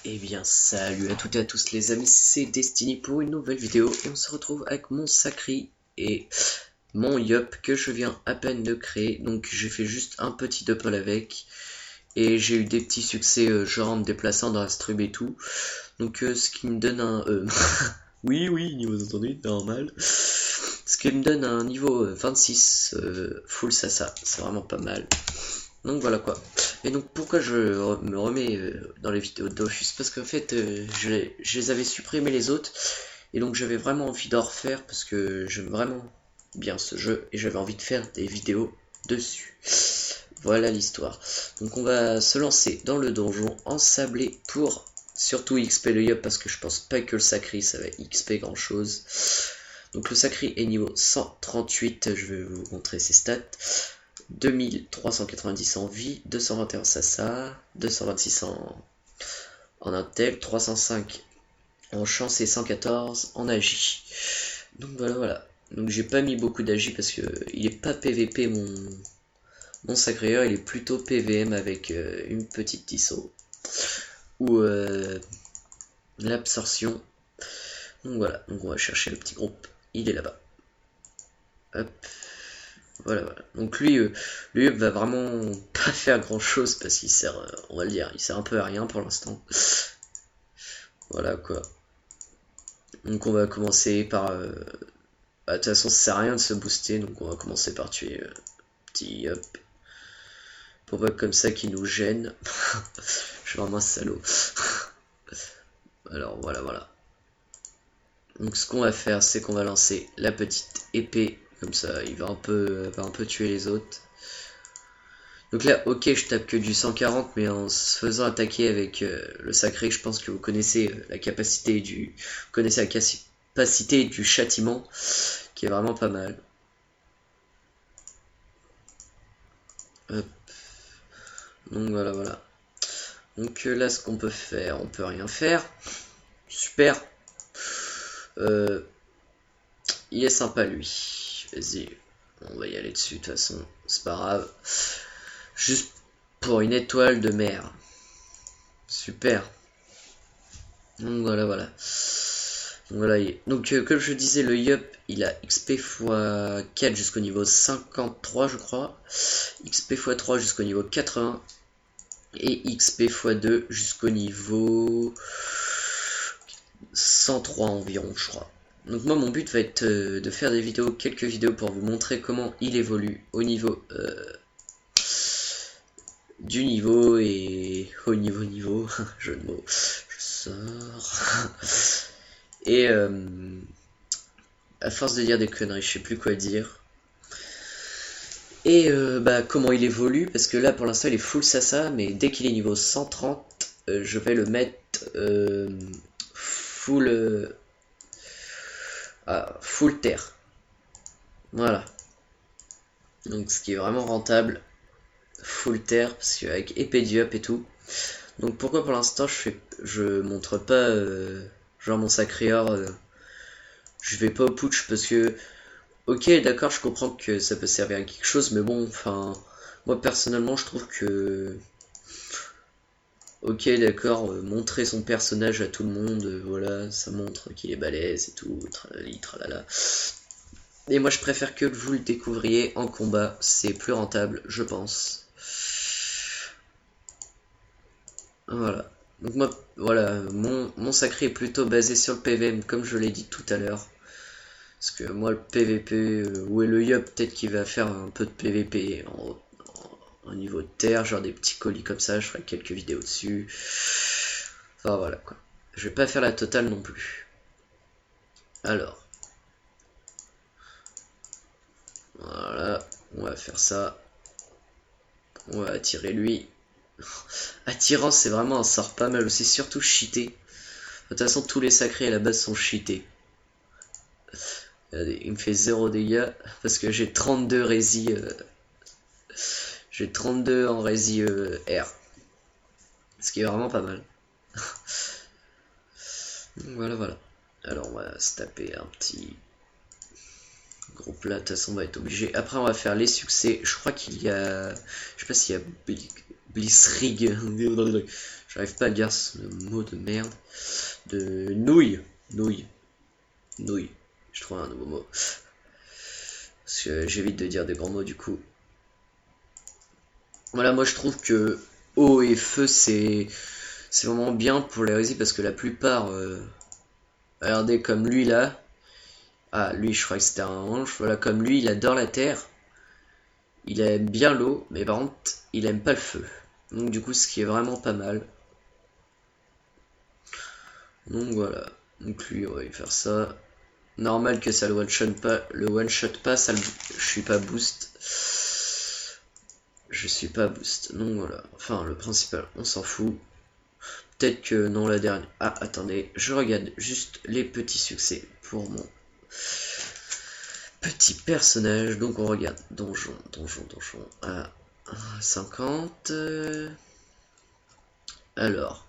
Eh bien salut à toutes et à tous les amis, c'est Destiny pour une nouvelle vidéo et on se retrouve avec mon Sacri et mon Yup que je viens à peine de créer. Donc j'ai fait juste un petit double avec et j'ai eu des petits succès genre en me déplaçant dans la stream et tout. Donc ce qui me donne un... oui, niveau entendu, normal. Ce qui me donne un niveau 26 full Sasa, c'est vraiment pas mal. Donc voilà quoi. Et donc pourquoi je me remets dans les vidéos de Dofus, parce qu'en fait je les avais supprimés les autres et donc j'avais vraiment envie d'en refaire parce que j'aime vraiment bien ce jeu et j'avais envie de faire des vidéos dessus. Voilà l'histoire. Donc on va se lancer dans le donjon ensablé pour surtout XP le Yup, parce que je pense pas que le Sacri ça va XP grand chose. Donc le Sacri est niveau 138, je vais vous montrer ses stats. 2390 en vie, 221 Sasa, 226 en intel, 305 en chance et 114 en agi. Donc voilà. Donc j'ai pas mis beaucoup d'agi parce que il est pas PVP mon sacréeur, il est plutôt PVM avec une petite disso ou l'absorption. Donc voilà, donc on va chercher le petit groupe, il est là-bas. Hop. Voilà. Donc lui va vraiment pas faire grand chose parce qu'il sert, on va le dire, il sert un peu à rien pour l'instant. Voilà quoi. Donc on va commencer par... de toute façon ça sert à rien de se booster, donc on va commencer par tuer petit Yup. Pour pas comme ça qu'il nous gêne. Je suis vraiment un salaud. Alors voilà. Donc ce qu'on va faire, c'est qu'on va lancer la petite épée. Comme ça, il va un peu tuer les autres. Donc là, ok, je tape que du 140, mais en se faisant attaquer avec le sacré, je pense que vous connaissez la capacité du... Vous connaissez la capacité du châtiment, qui est vraiment pas mal. Hop. Donc voilà. Donc là, ce qu'on peut faire, on peut rien faire. Super. Il est sympa, lui. Vas-y, on va y aller dessus, de toute façon, c'est pas grave. Juste pour une étoile de mer. Super. Donc voilà. Donc comme je disais, le Yup il a XP x 4 jusqu'au niveau 53 je crois, XP x 3 jusqu'au niveau 80 et XP x 2 jusqu'au niveau 103 environ je crois. Donc moi mon but va être de faire des vidéos, quelques vidéos pour vous montrer comment il évolue au niveau du niveau et au niveau, jeu de mots, je sors. Et à force de dire des conneries, je sais plus quoi dire. Et comment il évolue, parce que là pour l'instant il est full Sasa, mais dès qu'il est niveau 130, je vais le mettre full full terre. Voilà. Donc ce qui est vraiment rentable, full terre, parce qu'avec épée du up et tout. Donc pourquoi pour l'instant je montre pas genre mon sacréor, je vais pas au putsch parce que ok d'accord je comprends que ça peut servir à quelque chose, mais bon enfin moi personnellement je trouve que ok d'accord, montrer son personnage à tout le monde, voilà, ça montre qu'il est balèze et tout, tralali tralala. Et moi je préfère que vous le découvriez en combat, c'est plus rentable je pense. Voilà. Donc moi, voilà, mon sacré est plutôt basé sur le PVM, comme je l'ai dit tout à l'heure. Parce que moi, le PVP, où est le Yup, peut-être qu'il va faire un peu de PVP en niveau de terre, genre des petits colis comme ça, je ferai quelques vidéos dessus. Enfin voilà quoi. Je vais pas faire la totale non plus. Alors. Voilà, on va faire ça. On va attirer lui. Attirant, c'est vraiment un sort pas mal aussi, surtout cheaté. De toute façon, tous les sacrés à la base sont cheatés. Il me fait 0 dégâts parce que j'ai 32 rési. J'ai 32 en rési R. Ce qui est vraiment pas mal. Voilà. Alors on va se taper un petit groupe là, de toute façon on va être obligé. Après on va faire les succès. Je crois qu'il y a... Je sais pas s'il y a Blitzrig. Je J'arrive pas à dire ce mot de merde. De nouille. Nouille. Nouille. Je trouve un nouveau mot. Parce que j'évite de dire des grands mots du coup. Voilà, moi je trouve que eau et feu c'est vraiment bien pour l'hérésie parce que la plupart regardez comme lui là. Ah lui je crois que c'était un ange. Voilà comme lui il adore la terre. Il aime bien l'eau, mais par contre il aime pas le feu. Donc du coup ce qui est vraiment pas mal. Donc voilà. Donc lui on va lui faire ça. Normal que ça le one shot pas, ça le, je suis pas boost. Je suis pas boost. Donc voilà. Enfin le principal, on s'en fout. Peut-être que non la dernière. Ah attendez, je regarde juste les petits succès pour mon petit personnage. Donc on regarde donjon à 50. Alors,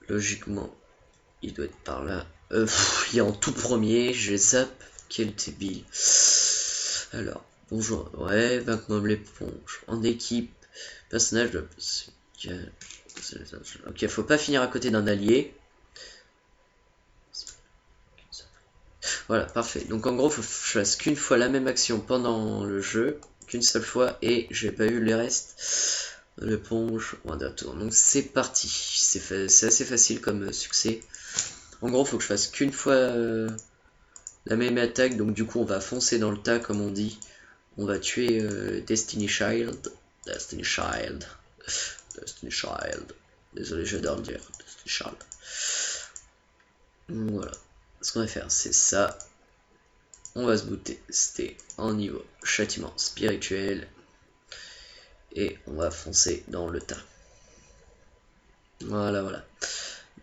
logiquement, il doit être par là. Il est en tout premier, je zappe. Quel débile. Alors, bonjour. Ouais, vaincre l'éponge. En équipe, personnage de. Ok, faut pas finir à côté d'un allié. Voilà, parfait. Donc en gros, faut que je fasse qu'une fois la même action pendant le jeu, qu'une seule fois, et j'ai pas eu les restes. L'éponge, on va tour. Donc c'est parti. C'est assez facile comme succès. En gros, faut que je fasse qu'une fois la même attaque. Donc du coup, on va foncer dans le tas, comme on dit. On va tuer Destiny Child. Destiny Child. Désolé, j'adore le dire. Destiny Child. Voilà. Ce qu'on va faire, c'est ça. On va se booter. C'était en niveau châtiment spirituel. Et on va foncer dans le tas. Voilà, voilà.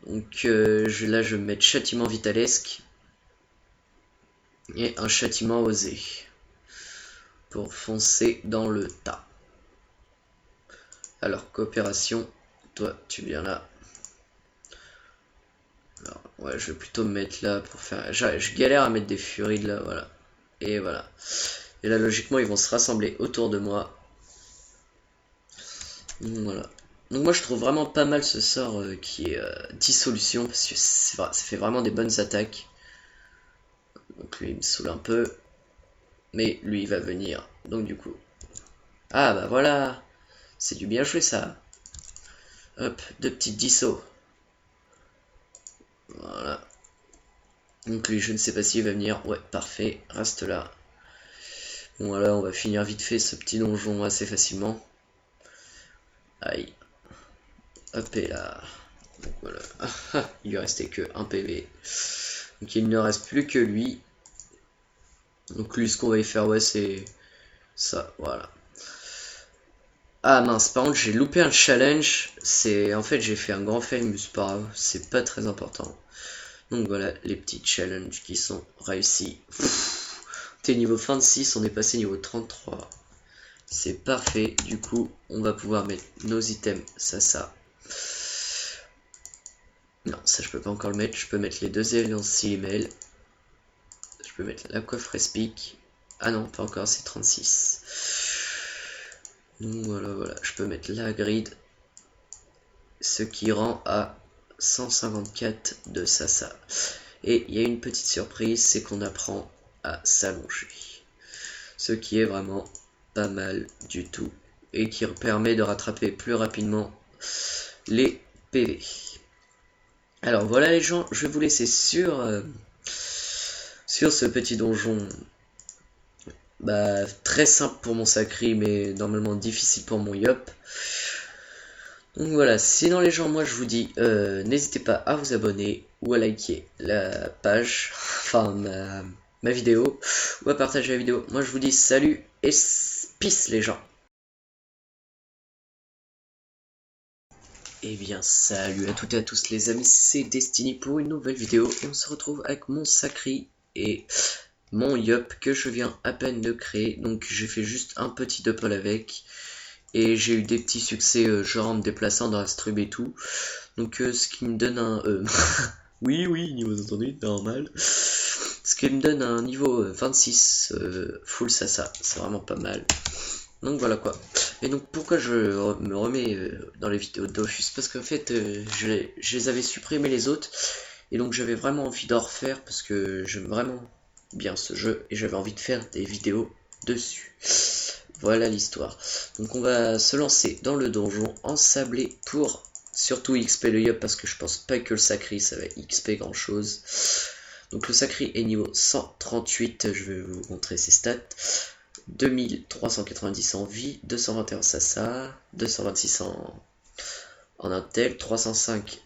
Donc là, je vais mettre châtiment vitalesque. Et un châtiment osé. Pour foncer dans le tas. Alors, coopération. Toi, tu viens là. Alors, ouais, je vais plutôt me mettre là pour faire... Je galère à mettre des furies là, voilà. Et voilà. Et là, logiquement, ils vont se rassembler autour de moi. Donc, voilà. Donc moi, je trouve vraiment pas mal ce sort qui est dissolution, parce que ça fait vraiment des bonnes attaques. Donc lui, il me saoule un peu. Mais lui, il va venir. Donc du coup... Ah, bah voilà. C'est du bien joué, ça. Hop, deux petites dissos. Voilà. Donc lui, je ne sais pas s'il va venir. Ouais, parfait. Reste là. Bon, voilà, on va finir vite fait ce petit donjon assez facilement. Aïe. Hop et là. Donc voilà. Il lui restait que un PV. Donc il ne reste plus que lui. Donc lui, ce qu'on va y faire, ouais, c'est ça. Voilà. Ah mince, par contre, j'ai loupé un challenge. En fait, j'ai fait un grand fail, mais c'est pas grave. C'est pas très important. Donc voilà, les petits challenges qui sont réussis. T'es niveau 26, on est passé niveau 33. C'est parfait. Du coup, on va pouvoir mettre nos items. Ça. Non, ça je peux pas encore le mettre. Je peux mettre les deux alliances email. Je peux mettre la coiffe respic. Ah non, pas encore, c'est 36. Donc voilà. Je peux mettre la grid. Ce qui rend à 154 de ça. Et il y a une petite surprise, c'est qu'on apprend à s'allonger. Ce qui est vraiment pas mal du tout. Et qui permet de rattraper plus rapidement les PV. Alors voilà les gens, je vais vous laisser sur ce petit donjon. Bah, très simple pour mon sacré, mais normalement difficile pour mon yop. Donc voilà, sinon les gens, moi je vous dis, n'hésitez pas à vous abonner ou à liker la page, enfin ma vidéo, ou à partager la vidéo. Moi je vous dis salut et peace les gens. Eh bien salut à toutes et à tous les amis, c'est Destiny pour une nouvelle vidéo et on se retrouve avec mon sacré et mon yop que je viens à peine de créer. Donc j'ai fait juste un petit double avec. Et j'ai eu des petits succès genre en me déplaçant dans la strub et tout. Donc ce qui me donne un... oui, niveau entendu, normal. Ce qui me donne un niveau 26 full ça. C'est vraiment pas mal. Donc voilà quoi. Et donc pourquoi je me remets dans les vidéos de Dofus, parce qu'en fait je les avais supprimés les autres, et donc j'avais vraiment envie d'en refaire, parce que j'aime vraiment bien ce jeu, et j'avais envie de faire des vidéos dessus. Voilà l'histoire. Donc on va se lancer dans le donjon ensablé pour surtout XP le Yup, parce que je pense pas que le Sacri ça va XP grand chose. Donc le Sacri est niveau 138, je vais vous montrer ses stats. 2390 en vie, 221 Sasa, 226 en Intel, 305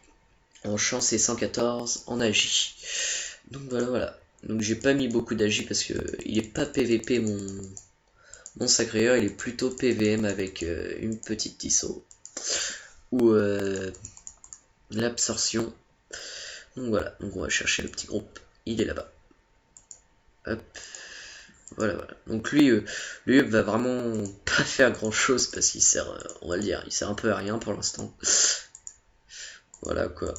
en chance et 114 en agi. Donc voilà. Donc j'ai pas mis beaucoup d'agi parce que il est pas PVP mon sacréeur, il est plutôt PVM avec une petite disso ou l'absorption. Donc voilà, donc on va chercher le petit groupe, il est là-bas. Hop. Voilà. Donc lui va vraiment pas faire grand chose parce qu'il sert, on va le dire, il sert un peu à rien pour l'instant. Voilà quoi.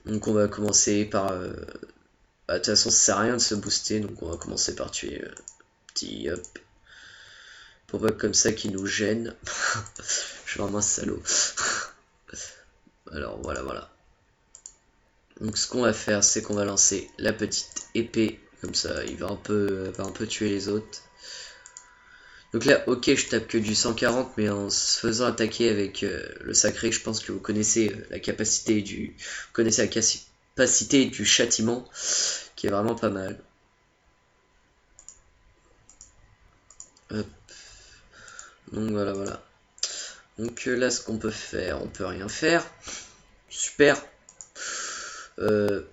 Donc on va commencer par... de toute façon ça sert à rien de se booster, donc on va commencer par tuer petit Yup. Pour pas comme ça qu'il nous gêne. Je suis vraiment un salaud. Alors voilà. Donc ce qu'on va faire, c'est qu'on va lancer la petite épée. Comme ça, il va un peu tuer les autres. Donc là, ok, je tape que du 140, mais en se faisant attaquer avec le sacré, je pense que vous connaissez la capacité du... Vous connaissez la capacité du châtiment, qui est vraiment pas mal. Hop. Donc voilà. Donc là, ce qu'on peut faire, on peut rien faire. Super. Il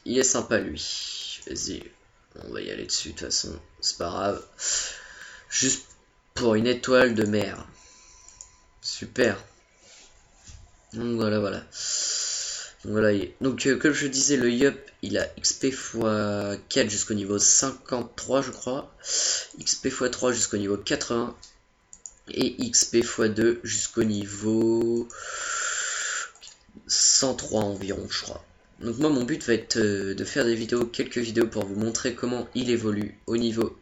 est sympa lui. Vas-y, on va y aller dessus de toute façon, c'est pas grave. Juste pour une étoile de mer. Super. Donc voilà. Donc comme je disais, le Yup, il a XP x 4 jusqu'au niveau 53 je crois. XP x 3 jusqu'au niveau 80. Et XP x 2 jusqu'au niveau 103 environ je crois. Donc moi mon but va être de faire des vidéos, quelques vidéos pour vous montrer comment il évolue au niveau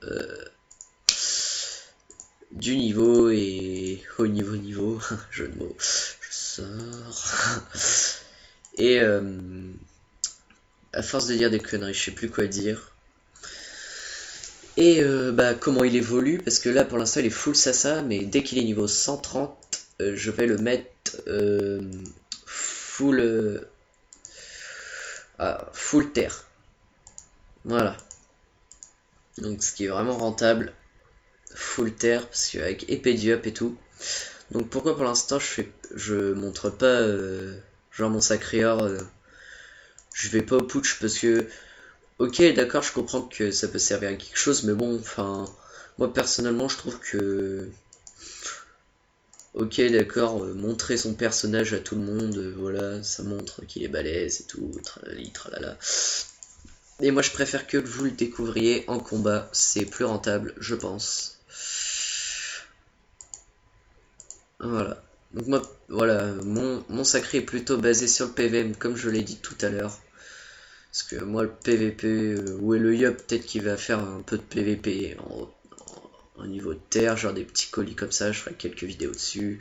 du niveau et au niveau, jeu de mots, je sors. Et à force de dire des conneries, je sais plus quoi dire. Et comment il évolue, parce que là pour l'instant il est full Sasa, mais dès qu'il est niveau 130, je vais le mettre full terre. Voilà. Donc ce qui est vraiment rentable, full terre, parce qu'avec épée du Yup et tout. Donc pourquoi pour l'instant je montre pas genre mon sacréor, je vais pas au putsch parce que ok d'accord je comprends que ça peut servir à quelque chose, mais bon enfin moi personnellement je trouve que ok d'accord, montrer son personnage à tout le monde, voilà, ça montre qu'il est balèze et tout, tralali tralala. Et moi je préfère que vous le découvriez en combat, c'est plus rentable je pense. Voilà. Donc moi, voilà, mon sacré est plutôt basé sur le PVM, comme je l'ai dit tout à l'heure. Parce que moi, le PVP, où est le Yup, peut-être qu'il va faire un peu de PVP en niveau de terre, genre des petits colis comme ça, je ferai quelques vidéos dessus.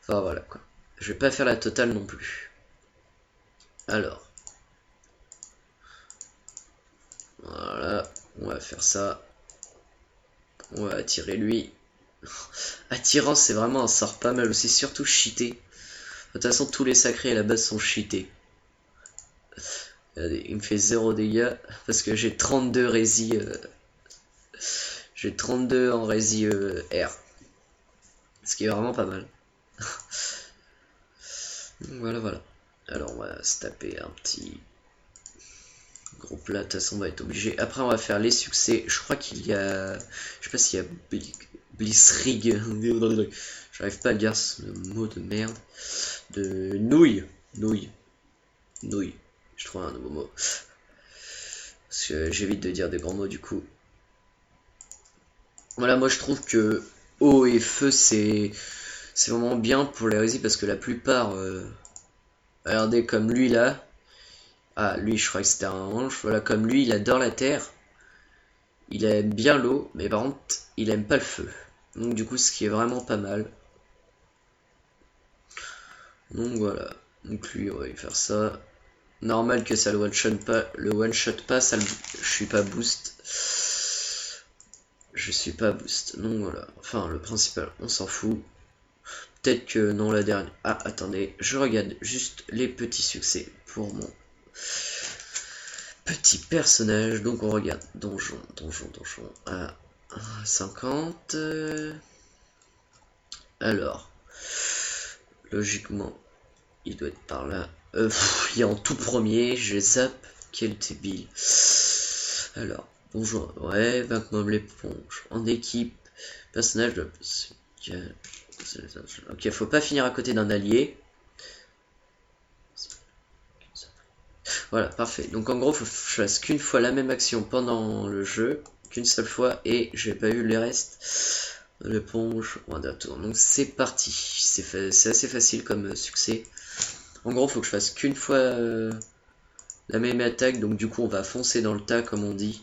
Enfin voilà quoi. Je vais pas faire la totale non plus. Alors. Voilà, on va faire ça. On va attirer lui. Attirant, c'est vraiment un sort pas mal aussi, surtout cheaté. De toute façon, tous les sacrés à la base sont cheatés. Regardez, il me fait 0 dégâts parce que j'ai 32 rési. J'ai 32 en rési R. Ce qui est vraiment pas mal. Voilà. Alors on va se taper un petit groupe là, de toute façon on va être obligé. Après on va faire les succès. Je crois qu'il y a... Je sais pas s'il y a Blissrig. J'arrive pas à dire ce mot de merde. De nouille. Je trouve un nouveau mot. Parce que j'évite de dire des grands mots du coup. Voilà, moi je trouve que eau et feu c'est vraiment bien pour les hérésies parce que la plupart... regardez comme lui là. Ah lui je crois que c'était un ange. Voilà comme lui il adore la terre. Il aime bien l'eau mais par contre il aime pas le feu. Donc du coup, ce qui est vraiment pas mal. Donc voilà. Donc lui, on va lui faire ça. Normal que ça le one shot pas, ça le... je suis pas boost. Je suis pas boost. Donc voilà. Enfin, le principal, on s'en fout. Peut-être que non, la dernière. Ah, attendez, je regarde juste les petits succès pour mon petit personnage. Donc on regarde donjon à 50. Alors, logiquement, il doit être par là. Il est en tout premier, je zappe. Quel débile. Alors, bonjour, ouais, vaincre l'éponge. En équipe, personnage de... Ok, faut pas finir à côté d'un allié. Voilà, parfait. Donc en gros, faut que je fasse qu'une fois la même action pendant le jeu, qu'une seule fois, et j'ai pas eu les restes. L'éponge, on va tour. Donc c'est parti. C'est assez facile comme succès. En gros, faut que je fasse qu'une fois la même attaque. Donc du coup, on va foncer dans le tas, comme on dit.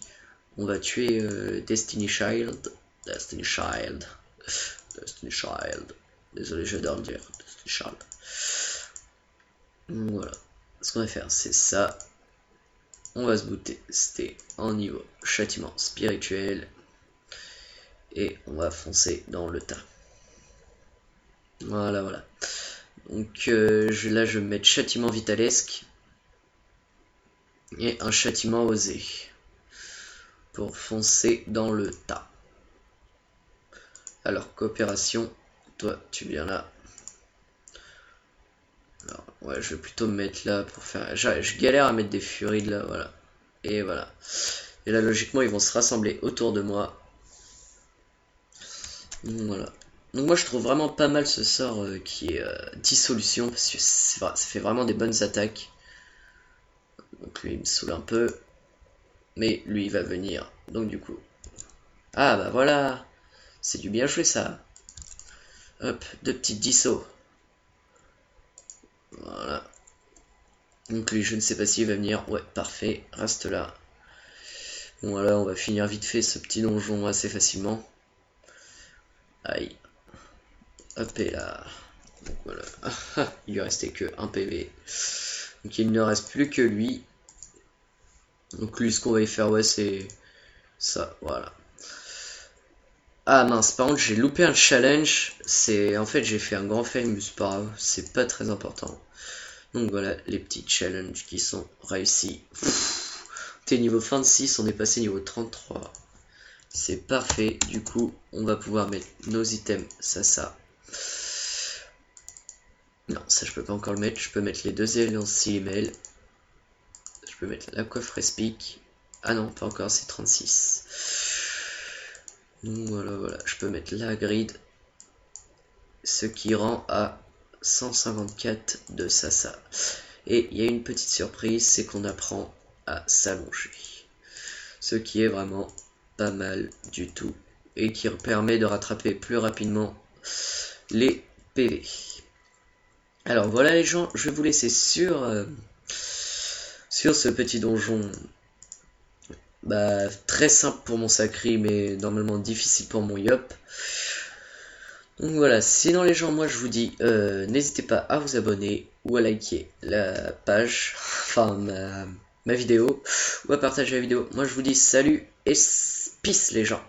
On va tuer Destiny Child. Destiny Child. Destiny Child. Désolé, j'adore le dire. Destiny Child. Voilà. Ce qu'on va faire, c'est ça. On va se booster en niveau châtiment spirituel. Et on va foncer dans le tas. Voilà, voilà. Donc là, je vais mettre châtiment vitalesque. Et un châtiment osé. Pour foncer dans le tas. Alors, coopération. Toi, tu viens là. Alors, ouais, je vais plutôt me mettre là pour faire... Je galère à mettre des furies là, voilà. Et voilà. Et là, logiquement, ils vont se rassembler autour de moi. Donc, voilà. Donc moi, je trouve vraiment pas mal ce sort qui est dissolution, parce que ça fait vraiment des bonnes attaques. Donc lui, il me saoule un peu. Mais lui, il va venir. Donc du coup... Ah, bah voilà. C'est du bien joué, ça. Hop, deux petites dissos. Voilà. Donc lui, je ne sais pas s'il va venir. Ouais, parfait. Reste là. Bon, voilà, on va finir vite fait ce petit donjon assez facilement. Aïe. Hop et là. Donc voilà. Il lui restait que un PV. Donc il ne reste plus que lui. Donc lui, ce qu'on va y faire, ouais, c'est ça. Voilà. Ah mince, par contre, j'ai loupé un challenge. En fait, j'ai fait un grand fail, mais c'est pas grave. C'est pas très important. Donc voilà, les petits challenges qui sont réussis. T'es niveau 26, on est passé niveau 33. C'est parfait, du coup, on va pouvoir mettre nos items, ça. Non, ça je peux pas encore le mettre, je peux mettre les deux alliances email. Je peux mettre la coiffe respic. Ah non, pas encore, c'est 36. Donc voilà, je peux mettre la grid. Ce qui rend à 154 de ça. Et il y a une petite surprise, c'est qu'on apprend à s'allonger. Ce qui est vraiment pas mal du tout. Et qui permet de rattraper plus rapidement les PV. Alors voilà les gens, je vais vous laisser sur ce petit donjon. Bah, très simple pour mon sacri, mais normalement difficile pour mon yop. Donc voilà, sinon les gens, moi je vous dis, n'hésitez pas à vous abonner ou à liker la page, enfin ma vidéo, ou à partager la vidéo. Moi je vous dis salut et peace les gens.